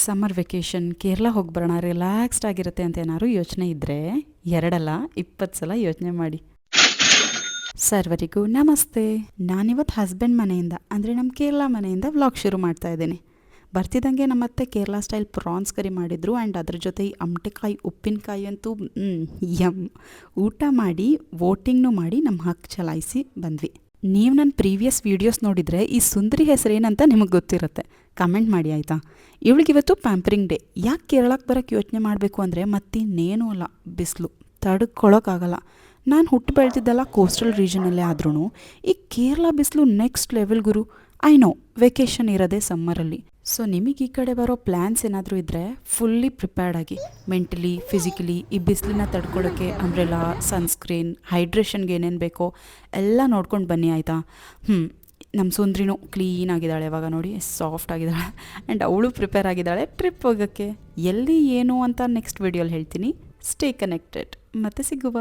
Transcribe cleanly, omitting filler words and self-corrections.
Summer vacation Kerala ಹೋಗಿ ಬರೋಣ, relaxed ಆಗಿರುತ್ತೆ ಅಂತ ಏನಾದ್ರು ಯೋಚನೆ ಇದ್ದರೆ 2 ಅಲ್ಲ 20 ಸಲ ಯೋಚನೆ ಮಾಡಿ. ಸರ್ವರಿಗೂ ನಮಸ್ತೆ. ನಾನಿವತ್ತು ಹಸ್ಬೆಂಡ್ ಮನೆಯಿಂದ ಅಂದರೆ ನಮ್ಮ ಕೇರಳ ಮನೆಯಿಂದ ವ್ಲಾಗ್ ಶುರು ಮಾಡ್ತಾ ಇದ್ದೀನಿ. ಬರ್ತಿದ್ದಂಗೆ ನಮ್ಮತ್ತೆ ಕೇರಳ ಸ್ಟೈಲ್ ಪ್ರಾನ್ಸ್ ಕರಿ ಮಾಡಿದರು ಆ್ಯಂಡ್ ಅದ್ರ ಜೊತೆ ಈ ಅಮಟೆಕಾಯಿ ಉಪ್ಪಿನಕಾಯಿ ಅಂತೂ ಯಮ್. ಊಟ ಮಾಡಿ ವೋಟಿಂಗ್ನೂ ಮಾಡಿ ನಮ್ಮ ಹಕ್ಕು ಚಲಾಯಿಸಿ ಬಂದ್ವಿ. ನೀವು ನನ್ನ ಪ್ರೀವಿಯಸ್ ವೀಡಿಯೋಸ್ ನೋಡಿದರೆ ಈ ಸುಂದರಿ ಹೆಸರೇನಂತ ನಿಮಗೆ ಗೊತ್ತಿರುತ್ತೆ, ಕಮೆಂಟ್ ಮಾಡಿ ಆಯಿತಾ. ಇವಳಿಗಿವತ್ತು ಪ್ಯಾಂಪರಿಂಗ್ ಡೇ. ಯಾಕೆ ಕೇರಳಕ್ಕೆ ಬರೋಕ್ಕೆ ಯೋಚನೆ ಮಾಡಬೇಕು ಅಂದರೆ ಮತ್ತಿನ್ನೇನೂ ಅಲ್ಲ, ಬಿಸಿಲು ತಡ್ಕೊಳಕ್ಕಾಗಲ್ಲ. ನಾನು ಹುಟ್ಟು ಬೆಳೆದಿದ್ದೆಲ್ಲ ಕೋಸ್ಟಲ್ ರೀಜನಲ್ಲೇ ಆದ್ರೂ ಈ ಕೇರಳ ಬಿಸಿಲು next level Guru. I know vacation ಇರೋದೇ ಸಮ್ಮರಲ್ಲಿ. ಸೊ ನಿಮಗೆ ಈ ಕಡೆ ಬರೋ ಪ್ಲ್ಯಾನ್ಸ್ ಏನಾದರೂ ಇದ್ದರೆ ಫುಲ್ಲಿ ಪ್ರಿಪೇರ್ಡ್ ಆಗಿ, ಮೆಂಟಲಿ ಫಿಸಿಕಲಿ ಈ ಬಿಸಿಲನ್ನ ತಡ್ಕೊಳ್ಳೋಕ್ಕೆ ಅಂಬ್ರೆಲಾ, ಸನ್ಸ್ಕ್ರೀನ್, ಹೈಡ್ರೇಷನ್ಗೆ ಏನೇನು ಬೇಕೋ ಎಲ್ಲ ನೋಡ್ಕೊಂಡು ಬನ್ನಿ ಆಯಿತಾ. ನಮ್ಮ ಸುಂದ್ರಿನೂ ಕ್ಲೀನ್ ಆಗಿದ್ದಾಳೆ, ಇವಾಗ ನೋಡಿ ಸಾಫ್ಟ್ ಆಗಿದ್ದಾಳೆ ಆ್ಯಂಡ್ ಅವಳು ಪ್ರಿಪೇರ್ ಆಗಿದ್ದಾಳೆ ಟ್ರಿಪ್ ಹೋಗೋಕ್ಕೆ. ಎಲ್ಲಿ ಏನು ಅಂತ ನೆಕ್ಸ್ಟ್ ವಿಡಿಯೋಲಿ ಹೇಳ್ತೀನಿ. Stay connected. ಮತ್ತೆ ಸಿಗುವ.